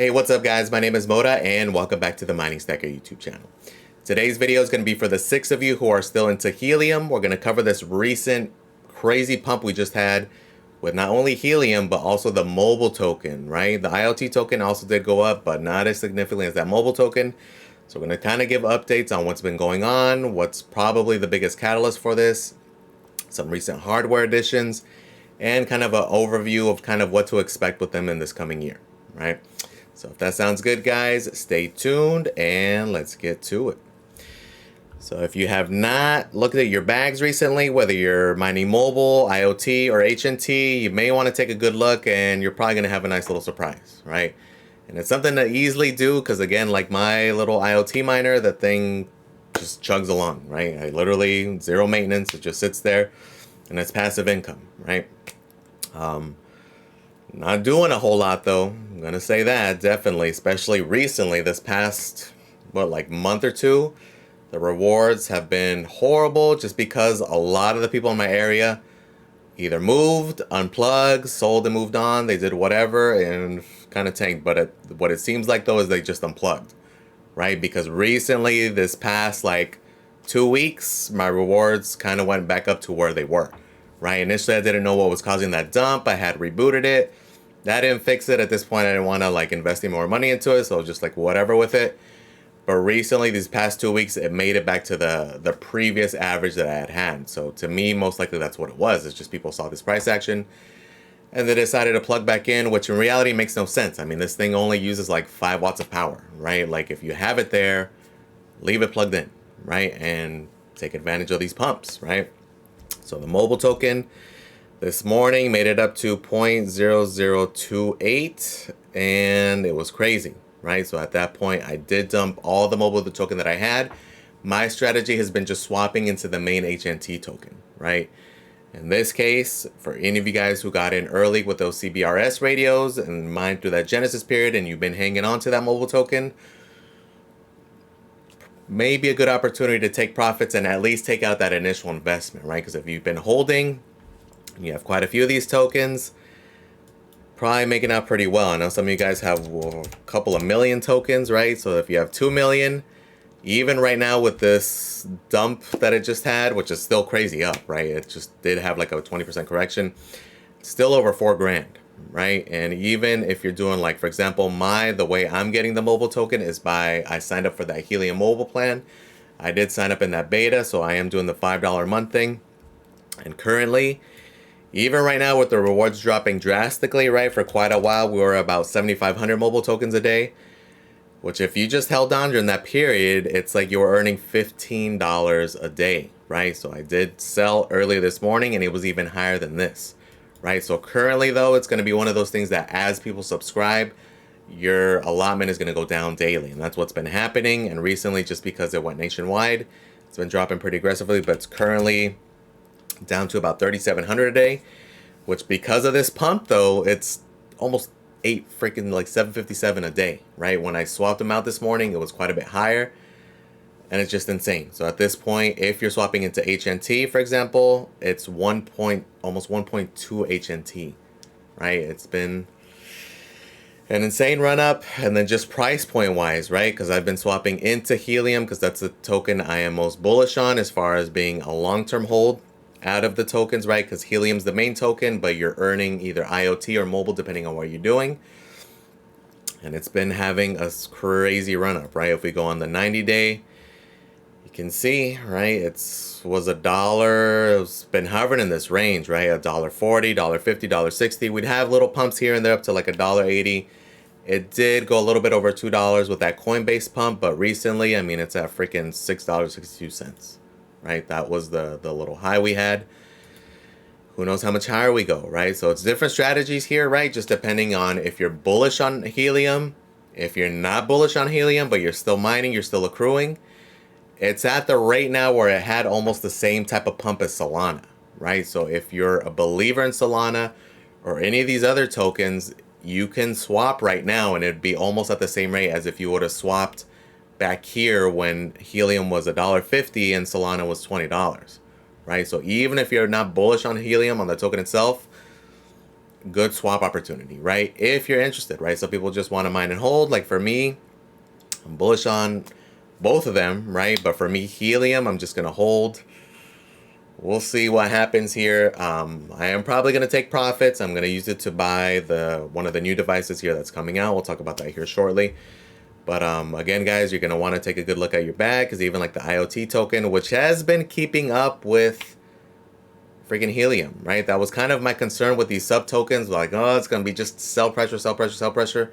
Hey, what's up guys? My name is Moda and welcome back to the Mining Stacker YouTube channel. Today's video is going to be for the 6 of you who are still into Helium. We're going to cover this recent crazy pump we just had with not only Helium but also the mobile token, right? The IoT token also did go up, but not as significantly as that mobile token. So we're going to kind of give updates on what's been going on, what's probably the biggest catalyst for this, some recent hardware additions, and kind of an overview of kind of what to expect with them in this coming year, right? So if that sounds good, guys, stay tuned and let's get to it. So if you have not looked at your bags recently, whether you're mining mobile, IoT, or HNT, you may want to take a good look and you're probably going to have a nice little surprise, right? And it's something to easily do because, again, like my little IoT miner, the thing just chugs along, right? I literally, zero maintenance, it just sits there and it's passive income, right? Not doing a whole lot though, I'm gonna say that, definitely, especially recently, this past, like month or two, the rewards have been horrible just because a lot of the people in my area either moved, unplugged, sold and moved on, they did whatever and kind of tanked. But what it seems like though is they just unplugged, right? Because recently, this past like 2 weeks, my rewards kind of went back up to where they were, right? Initially, I didn't know what was causing that dump. I had rebooted it. That didn't fix it. At this point, I didn't want to like invest any more money into it, so I was just like whatever with it. But recently, these past 2 weeks, it made it back to the previous average that I had. So to me, most likely that's what it was. It's just people saw this price action and they decided to plug back in, which in reality makes no sense. I mean, this thing only uses like 5 watts of power, right? Like if you have it there, leave it plugged in, right? And take advantage of these pumps, right? So the mobile token this morning made it up to 0.0028 and it was crazy, right? So at that point, I did dump all the mobile token that I had. My strategy has been just swapping into the main HNT token, right? In this case, for any of you guys who got in early with those CBRS radios and mined through that Genesis period and you've been hanging on to that mobile token, may be a good opportunity to take profits and at least take out that initial investment, right? Because if you've been holding, you have quite a few of these tokens, probably making out pretty well. I know some of you guys have a couple of million tokens, right? So if you have 2 million, even right now with this dump that it just had, which is still crazy up, right? It just did have like a 20% correction, still over 4 grand, right? And even if you're doing like, for example, the way I'm getting the mobile token is I signed up for that Helium mobile plan. I did sign up in that beta, so I am doing the $5 a month thing. And currently, even right now with the rewards dropping drastically, right, for quite a while, we were about 7,500 mobile tokens a day, which if you just held on during that period, it's like you were earning $15 a day, right? So I did sell earlier this morning and it was even higher than this, right? So currently though, it's going to be one of those things that as people subscribe, your allotment is going to go down daily. And that's what's been happening. And recently, just because it went nationwide, it's been dropping pretty aggressively, but it's currently down to about 3,700 a day, which because of this pump though, it's almost 757 a day, right? When I swapped them out this morning, it was quite a bit higher and it's just insane. So at this point, if you're swapping into HNT, for example, it's almost 1.2 HNT, right? It's been an insane run up. And then just price point wise, right? Because I've been swapping into Helium because that's the token I am most bullish on as far as being a long-term hold out of the tokens, right? Because Helium's the main token, but you're earning either IoT or mobile depending on what you're doing. And it's been having a crazy run up, right? If we go on the 90-day, you can see, right? Was $1. It's been hovering in this range, right? $1.40, $1.50, $1.60. We'd have little pumps here and there up to like $1.80. It did go a little bit over $2 with that Coinbase pump, but recently, I mean, it's at freaking $6.62. Right, that was the little high we had. Who knows how much higher we go, right? So it's different strategies here, right? Just depending on if you're bullish on Helium, if you're not bullish on Helium, but you're still mining, you're still accruing. It's at the rate now where it had almost the same type of pump as Solana, right? So if you're a believer in Solana or any of these other tokens, you can swap right now and it'd be almost at the same rate as if you would have swapped back here when Helium was $1.50 and Solana was $20, right? So even if you're not bullish on Helium, on the token itself, good swap opportunity, right? If you're interested, right? Some people just want to mine and hold. Like for me, I'm bullish on both of them, right? But for me, Helium, I'm just going to hold. We'll see what happens here. I am probably going to take profits. I'm going to use it to buy one of the new devices here that's coming out. We'll talk about that here shortly. But again, guys, you're going to want to take a good look at your bag, because even like the IoT token, which has been keeping up with freaking Helium, right? That was kind of my concern with these sub tokens. Like, oh, it's going to be just sell pressure, sell pressure, sell pressure.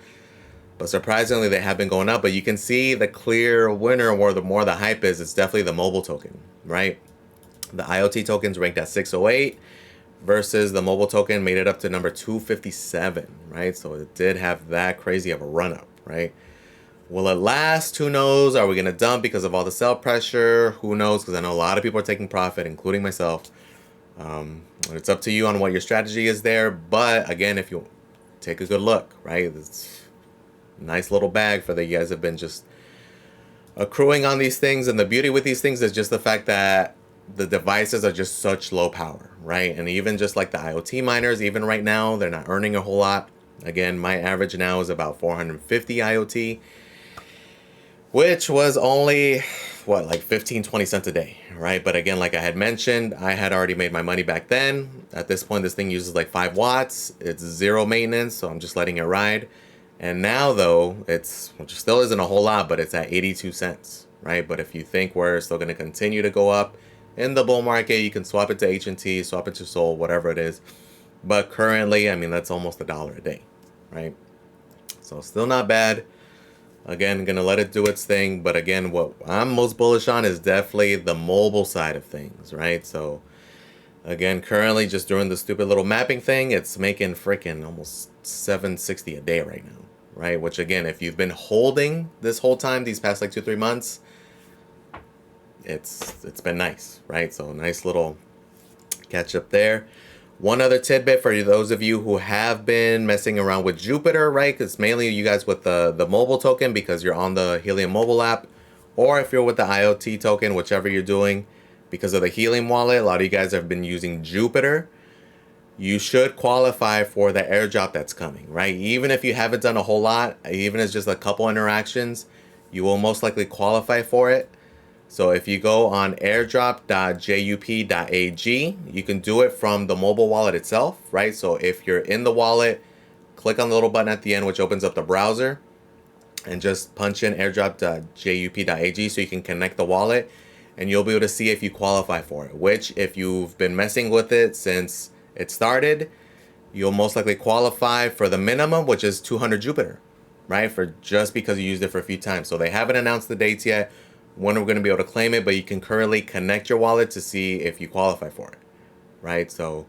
But surprisingly, they have been going up. But you can see the clear winner, or the more the hype is, it's definitely the mobile token, right? The IoT token's ranked at 608 versus the mobile token made it up to number 257, right? So it did have that crazy of a run up, right? Will it last? Who knows? Are we going to dump because of all the sell pressure? Who knows? Because I know a lot of people are taking profit, including myself. It's up to you on what your strategy is there. But again, if you take a good look, right? It's a nice little bag for that you guys have been just accruing on these things. And the beauty with these things is just the fact that the devices are just such low power, right? And even just like the IoT miners, even right now, they're not earning a whole lot. Again, my average now is about 450 IoT, which was only, what, like 15, 20 cents a day, right? But again, like I had mentioned, I had already made my money back then. At this point, this thing uses like 5 watts. It's zero maintenance, so I'm just letting it ride. And now, though, which still isn't a whole lot, but it's at 82 cents, right? But if you think we're still going to continue to go up in the bull market, you can swap it to H&T, swap it to Sol, whatever it is. But currently, I mean, that's almost $1 a day, right? So still not bad. Again, gonna let it do its thing. But again, what I'm most bullish on is definitely the mobile side of things, right? So again, currently just doing the stupid little mapping thing, it's making freaking almost 760 a day right now, right? Which again, if you've been holding this whole time, these past like 2-3 months, it's been nice, right? So nice little catch up there. One other tidbit for those of you who have been messing around with Jupiter, right? Because mainly you guys with the mobile token, because you're on the Helium mobile app, or if you're with the IoT token, whichever you're doing, because of the Helium wallet, a lot of you guys have been using Jupiter. You should qualify for the airdrop that's coming, right? Even if you haven't done a whole lot, even if it's just a couple interactions, you will most likely qualify for it. So if you go on airdrop.jup.ag, you can do it from the mobile wallet itself, right? So if you're in the wallet, click on the little button at the end, which opens up the browser, and just punch in airdrop.jup.ag so you can connect the wallet, and you'll be able to see if you qualify for it, which if you've been messing with it since it started, you'll most likely qualify for the minimum, which is 200 Jupiter, right? For just because you used it for a few times. So they haven't announced the dates yet when we're going to be able to claim it, but you can currently connect your wallet to see if you qualify for it, right? So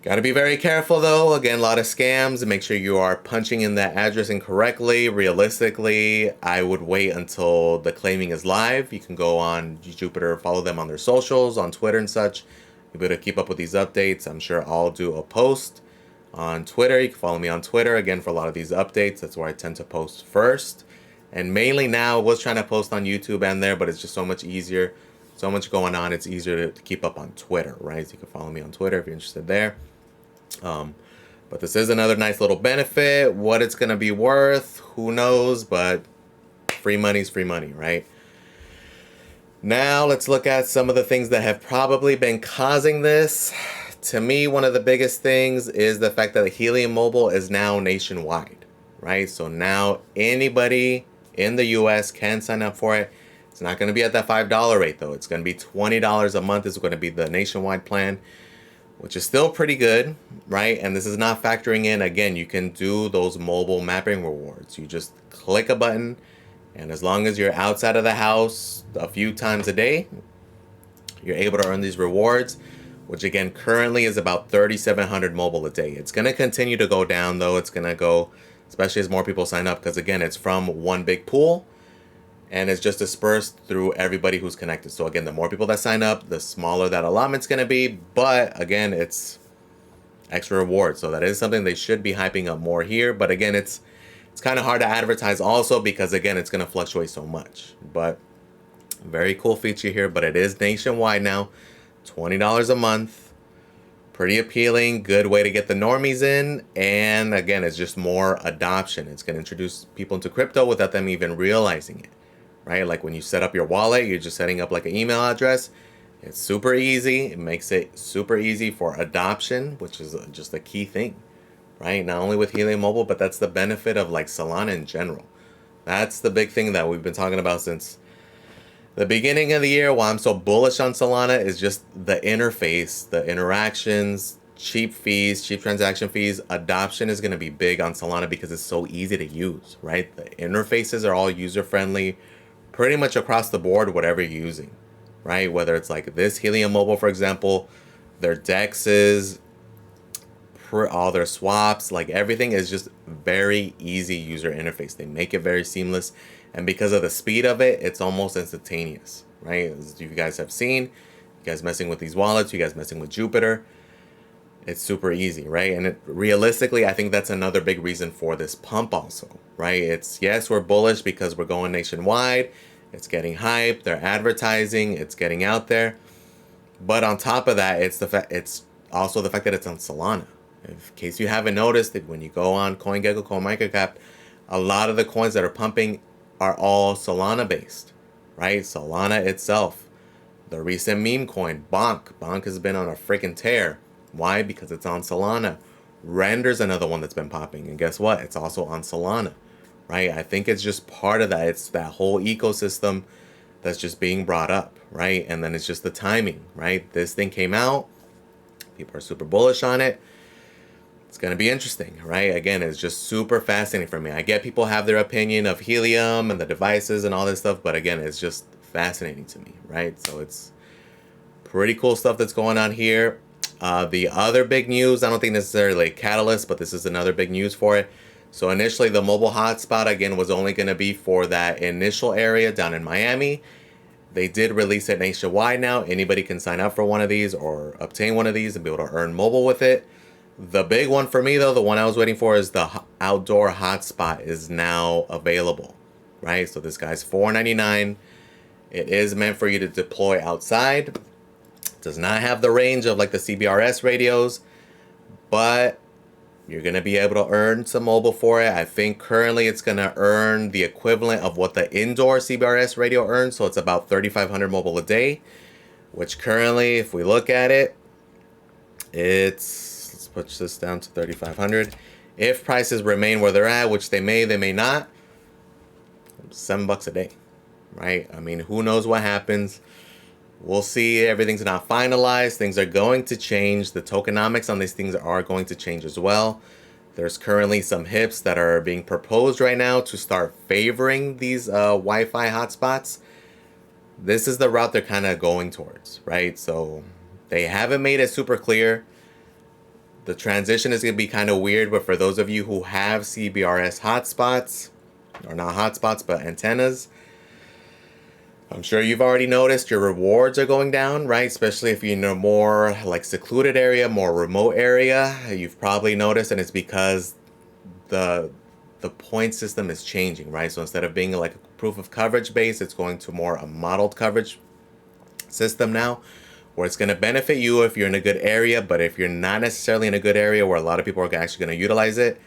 got to be very careful though. Again, a lot of scams, and make sure you are punching in that address incorrectly. Realistically, I would wait until the claiming is live. You can go on Jupiter, follow them on their socials, on Twitter and such. You'll be able to keep up with these updates. I'm sure I'll do a post on Twitter. You can follow me on Twitter, again, for a lot of these updates. That's where I tend to post first. And mainly now, I was trying to post on YouTube and there, but it's just so much easier. So much going on, it's easier to keep up on Twitter, right? So you can follow me on Twitter if you're interested there. But this is another nice little benefit. What it's going to be worth, who knows? But free money's free money, right? Now, let's look at some of the things that have probably been causing this. To me, one of the biggest things is the fact that Helium Mobile is now nationwide, right? So now anybody in the US can sign up for it. It's not going to be at that $5 rate though. It's going to be $20 a month is going to be the nationwide plan, which is still pretty good, right? And this is not factoring in, again, you can do those mobile mapping rewards. You just click a button, and as long as you're outside of the house a few times a day, you're able to earn these rewards, which again currently is about 3,700 mobile a day. It's going to continue to go down though. It's going to go, especially as more people sign up, because again, it's from one big pool and it's just dispersed through everybody who's connected. So again, the more people that sign up, the smaller that allotment's going to be. But again, it's extra reward. So that is something they should be hyping up more here. But again, it's kind of hard to advertise also because again, it's going to fluctuate so much. But very cool feature here, but it is nationwide now. $20 a month. pretty appealing, good way to get the normies in, and again, it's just more adoption. It's going to introduce people into crypto without them even realizing it, right? Like when you set up your wallet, you're just setting up like an email address. It's super easy. It makes it super easy for adoption, which is just a key thing, right? Not only with Helium Mobile, but that's the benefit of like Solana in general. That's the big thing that we've been talking about since the beginning of the year. Why I'm so bullish on Solana is just the interface, the interactions, cheap fees, cheap transaction fees. Adoption is going to be big on Solana because it's so easy to use, right? The interfaces are all user friendly, pretty much across the board, whatever you're using, right? Whether it's like this Helium Mobile, for example, their dexes, all their swaps, like everything is just very easy user interface. They make it very seamless, and because of the speed of it, it's almost instantaneous, right? As you guys have seen, you guys messing with these wallets, you guys messing with Jupiter, it's super easy, right? And realistically, I think that's another big reason for this pump also, right? It's, yes, we're bullish because we're going nationwide, it's getting hype, they're advertising, it's getting out there, but on top of that, it's also the fact that it's on Solana. In case you haven't noticed, that when you go on CoinGecko, CoinMicrocap, a lot of the coins that are pumping are all Solana based, right? Solana itself. The recent meme coin, Bonk. Bonk has been on a freaking tear. Why? Because it's on Solana. Render's another one that's been popping. And guess what? It's also on Solana, right? I think it's just part of that. It's that whole ecosystem that's just being brought up, right? And then it's just the timing, right? This thing came out. People are super bullish on it. It's going to be interesting, right? Again, it's just super fascinating for me. I get people have their opinion of Helium and the devices and all this stuff, but again, it's just fascinating to me, right? So it's pretty cool stuff that's going on here. The other big news, I don't think necessarily a catalyst, but this is another big news for it. So initially, the mobile hotspot, again, was only going to be for that initial area down in Miami. They did release it nationwide now. Anybody can sign up for one of these or obtain one of these and be able to earn mobile with it. The big one for me, though, the one I was waiting for, is the outdoor hotspot is now available, right? So this guy's $4.99. It is meant for you to deploy outside. It does not have the range of like the CBRS radios, but you're going to be able to earn some mobile for it. I think currently it's going to earn the equivalent of what the indoor CBRS radio earns. So it's about 3,500 mobile a day, which currently, if we look at it, let's push this down to 3,500. If prices remain where they're at, which they may not, $7 a day, right? I mean, who knows what happens? We'll see. Everything's not finalized. Things are going to change. The tokenomics on these things are going to change as well. There's currently some hips that are being proposed right now to start favoring these Wi-Fi hotspots. This is the route they're kind of going towards, right? So they haven't made it super clear. The transition is going to be kind of weird, but for those of you who have CBRS hotspots, or not hotspots, but antennas, I'm sure you've already noticed your rewards are going down, right? Especially if you're in a more like secluded area, more remote area. You've probably noticed, and it's because the point system is changing, right? So instead of being like a proof of coverage base, it's going to more a modeled coverage system now, where it's going to benefit you if you're in a good area, but if you're not necessarily in a good area where a lot of people are actually going to utilize it,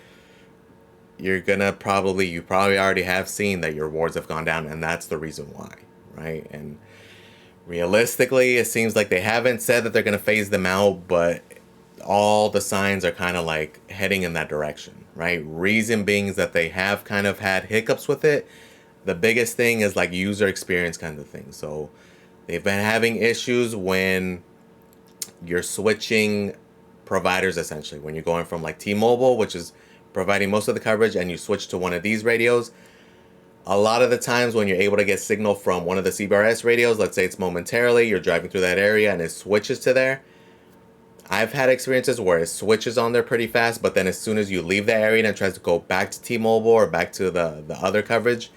you probably already have seen that your rewards have gone down, and that's the reason why, right? And realistically, it seems like they haven't said that they're going to phase them out, but all the signs are kind of like heading in that direction, right? Reason being is that they have kind of had hiccups with it. The biggest thing is like user experience kind of thing. So they've been having issues when you're switching providers, essentially. When you're going from like T-Mobile, which is providing most of the coverage, and you switch to one of these radios, a lot of the times when you're able to get signal from one of the CBRS radios, let's say it's momentarily, you're driving through that area and it switches to there. I've had experiences where it switches on there pretty fast, but then as soon as you leave that area and it tries to go back to T-Mobile or back to the other coverage,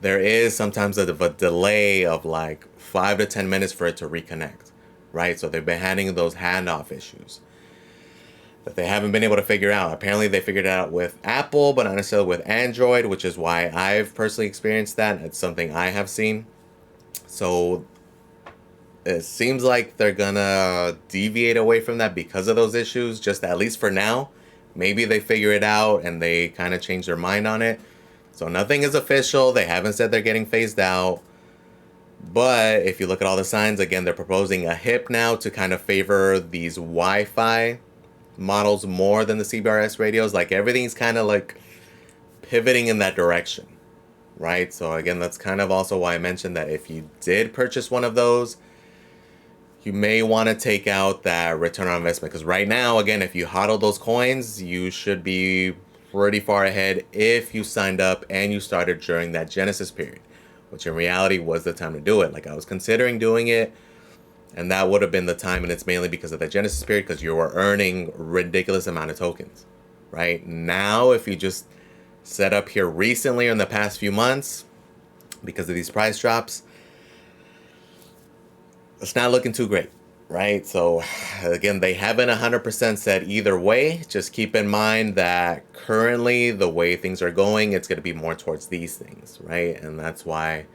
there is sometimes a delay of like 5 to 10 minutes for it to reconnect, right? So they've been having those handoff issues that they haven't been able to figure out. Apparently they figured it out with Apple, but not necessarily with Android, which is why I've personally experienced that. It's something I have seen. So it seems like they're gonna deviate away from that because of those issues, just at least for now. Maybe they figure it out and they kind of change their mind on it. So nothing is official. They haven't said they're getting phased out. But if you look at all the signs, again, they're proposing a HIP now to kind of favor these Wi-Fi models more than the CBRS radios. Like everything's kind of like pivoting in that direction, right? So again, that's kind of also why I mentioned that if you did purchase one of those, you may want to take out that return on investment. Because right now, again, if you hodl those coins, you should be pretty far ahead if you signed up and you started during that Genesis period, which in reality was the time to do it. Like I was considering doing it, and that would have been the time, and it's mainly because of the Genesis period, because you were earning ridiculous amount of tokens. Right now, if you just set up here recently or in the past few months, because of these price drops, it's not looking too great, right? So again, they haven't 100% said either way. Just keep in mind that currently the way things are going, it's going to be more towards these things, right? And that's why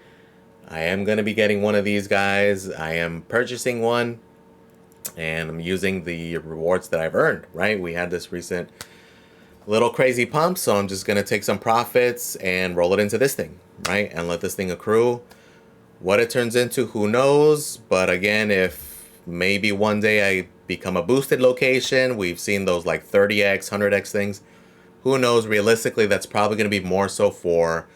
I am going to be getting one of these guys. I am purchasing one and I'm using the rewards that I've earned, right? We had this recent little crazy pump, so I'm just going to take some profits and roll it into this thing, right? And let this thing accrue. What it turns into, who knows? But again, if maybe one day I become a boosted location, we've seen those like 30x, 100x things. Who knows? Realistically, that's probably going to be more so for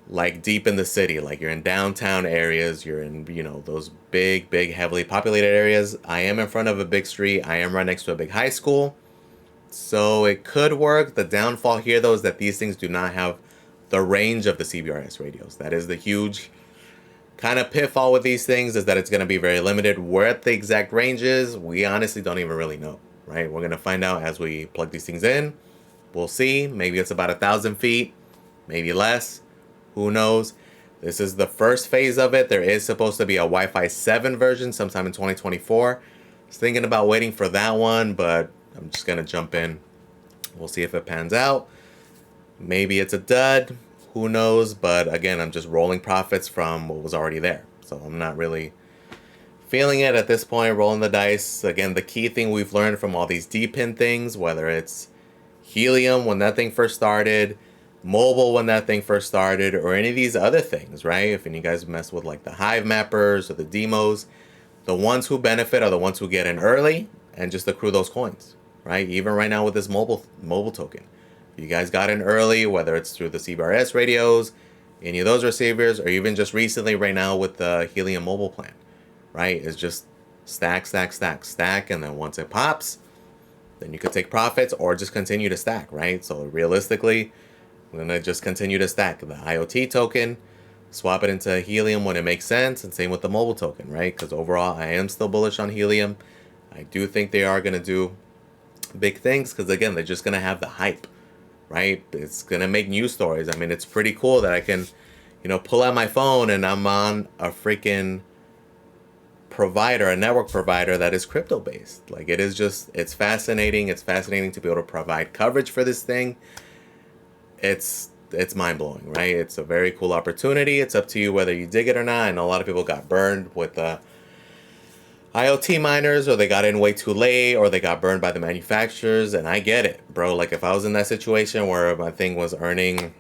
like deep in the city, like you're in downtown areas, you're in, you know, those big, heavily populated areas. I am in front of a big street. I am right next to a big high school. So it could work. The downfall here, though, is that these things do not have the range of the CBRS radios. That is the huge kind of pitfall with these things, is that it's going to be very limited. Where the exact range is, we honestly don't even really know, right? We're going to find out as we plug these things in. We'll see. Maybe it's about 1,000 feet, maybe less. Who knows? This is the first phase of it. There is supposed to be a Wi-Fi 7 version sometime in 2024. I was thinking about waiting for that one, but I'm just going to jump in. We'll see if it pans out. Maybe it's a dud. Who knows? But again, I'm just rolling profits from what was already there. So I'm not really feeling it at this point, rolling the dice. Again, the key thing we've learned from all these D-pin things, whether it's Helium when that thing first started, mobile when that thing first started, or any of these other things, right? If any of you guys mess with like the Hive mappers or the demos, the ones who benefit are the ones who get in early and just accrue those coins, right? Even right now with this mobile token. You guys got in early, whether it's through the CBRS radios, any of those receivers, or even just recently right now with the Helium mobile plan, right? It's just stack, and then once it pops, then you could take profits or just continue to stack, right? So realistically, I'm going to just continue to stack the IoT token, swap it into Helium when it makes sense, and same with the mobile token, right? Because overall, I am still bullish on Helium. I do think they are going to do big things because, again, they're just going to have the hype, right? It's going to make news stories. I mean, it's pretty cool that I can, you know, pull out my phone and I'm on a freaking provider, a network provider that is crypto based. Like it is just, it's fascinating. It's fascinating to be able to provide coverage for this thing. It's mind-blowing, right? It's a very cool opportunity. It's up to you whether you dig it or not. I know a lot of people got burned with IoT miners, or they got in way too late, or they got burned by the manufacturers, and I get it, bro. Like if I was in that situation where my thing was earning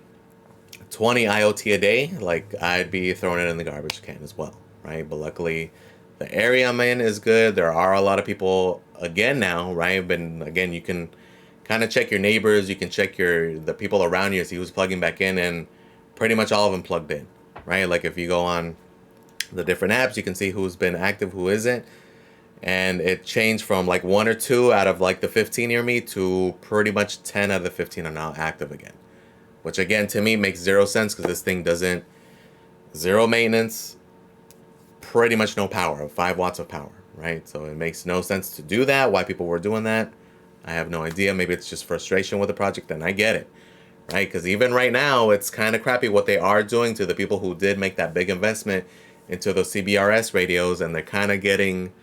20 IoT a day, like I'd be throwing it in the garbage can as well, right? But luckily the area I'm in is good. There are a lot of people again now, right? But again, you can kind of check your neighbors, you can check the people around you, see who's plugging back in, and pretty much all of them plugged in, right? Like if you go on the different apps, you can see who's been active, who isn't, and it changed from like 1 or 2 out of like the 15 near me to pretty much 10 out of the 15 are now active again, which again to me makes zero sense because this thing doesn't, zero maintenance, pretty much no power, 5 watts of power, right? So it makes no sense to do that. Why people were doing that, I have no idea. Maybe it's just frustration with the project, and I get it, right? Because even right now, it's kind of crappy what they are doing to the people who did make that big investment into those CBRS radios, and they're kind of getting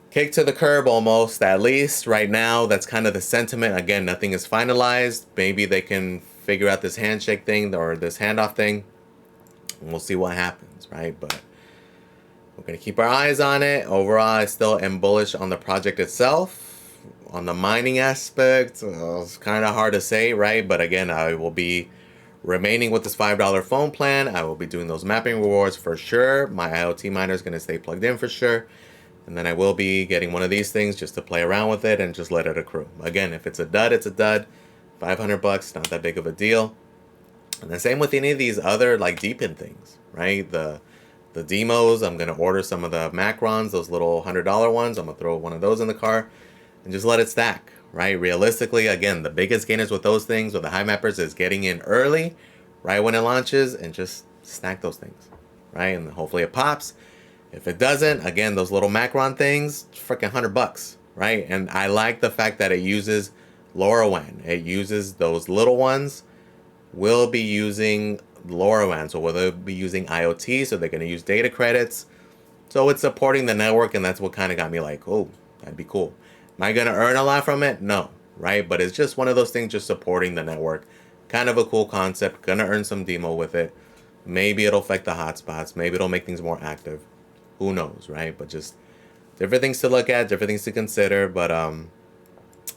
kicked to the curb almost, at least right now. That's kind of the sentiment. Again, nothing is finalized. Maybe they can figure out this handshake thing or this handoff thing, and we'll see what happens, right? But We're going to keep our eyes on it. Overall, I still am bullish on the project itself. On the mining aspect, it's kind of hard to say, right? But again, I will be remaining with this $5 phone plan. I will be doing those mapping rewards for sure. My IoT miner is going to stay plugged in for sure. And then I will be getting one of these things just to play around with it and just let it accrue. Again, if it's a dud, it's a dud. $500, not that big of a deal. And the same with any of these other like deepen things, right? The demos, I'm going to order some of the Macrons, those little $100 ones. I'm going to throw one of those in the car and just let it stack, right? Realistically, again, the biggest gainers with those things, with the high mappers, is getting in early, right when it launches, and just stack those things, right? And hopefully it pops. If it doesn't, again, those little Macron things, freaking $100, right? And I like the fact that it uses LoRaWAN. It uses those little ones, will be using LoRaWAN, so will they be using IoT, so they're going to use data credits. So it's supporting the network, and that's what kind of got me like, oh, that'd be cool. Am I going to earn a lot from it? No, right? But it's just one of those things, just supporting the network. Kind of a cool concept. Going to earn some demo with it. Maybe it'll affect the hotspots. Maybe it'll make things more active. Who knows, right? But just different things to look at, different things to consider. But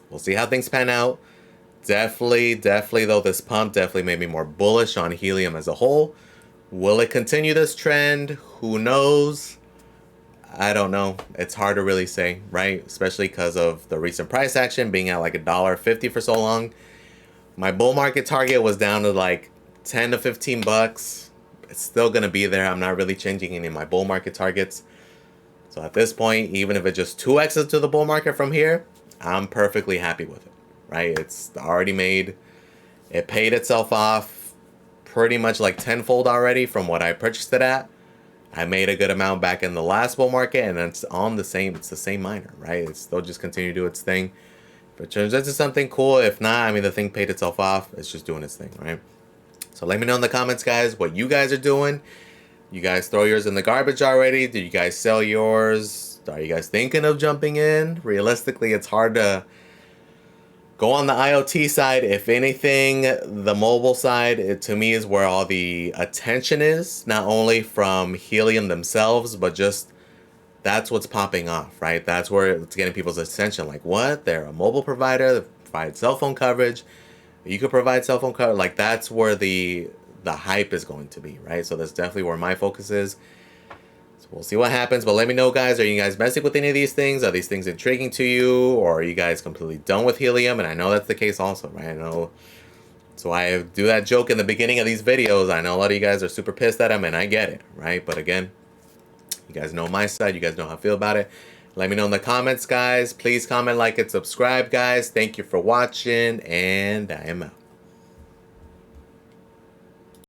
we'll see how things pan out. Definitely, though, this pump definitely made me more bullish on Helium as a whole. Will it continue this trend? Who knows? I don't know. It's hard to really say, right? Especially because of the recent price action being at like $1.50 for so long. My bull market target was down to like 10 to 15 bucks. It's still going to be there. I'm not really changing any of my bull market targets. So at this point, even if it just 2x's to the bull market from here, I'm perfectly happy with it, right? It's already made, it paid itself off pretty much like tenfold already from what I purchased it at. I made a good amount back in the last bull market, and it's on the same, it's the same miner, right? It's still just continue to do its thing. If it turns into something cool, if not, I mean, the thing paid itself off. It's just doing its thing, right? So let me know in the comments, guys, what you guys are doing. You guys throw yours in the garbage already? Did you guys sell yours? Are you guys thinking of jumping in? Realistically, it's hard to go on the IoT side. If anything, the mobile side, it, to me, is where all the attention is. Not only from Helium themselves, but just that's what's popping off, right? That's where it's getting people's attention. Like, what? They're a mobile provider that provides cell phone coverage. You could provide cell phone coverage. Like, that's where the hype is going to be, right? So that's definitely where my focus is. So we'll see what happens. But let me know, guys. Are you guys messing with any of these things? Are these things intriguing to you? Or are you guys completely done with Helium? And I know that's the case also, right? I know. So I do that joke in the beginning of these videos. I know a lot of you guys are super pissed at him, and I get it, right? But again, you guys know my side. You guys know how I feel about it. Let me know in the comments, guys. Please comment, like, and subscribe, guys. Thank you for watching, and I am out.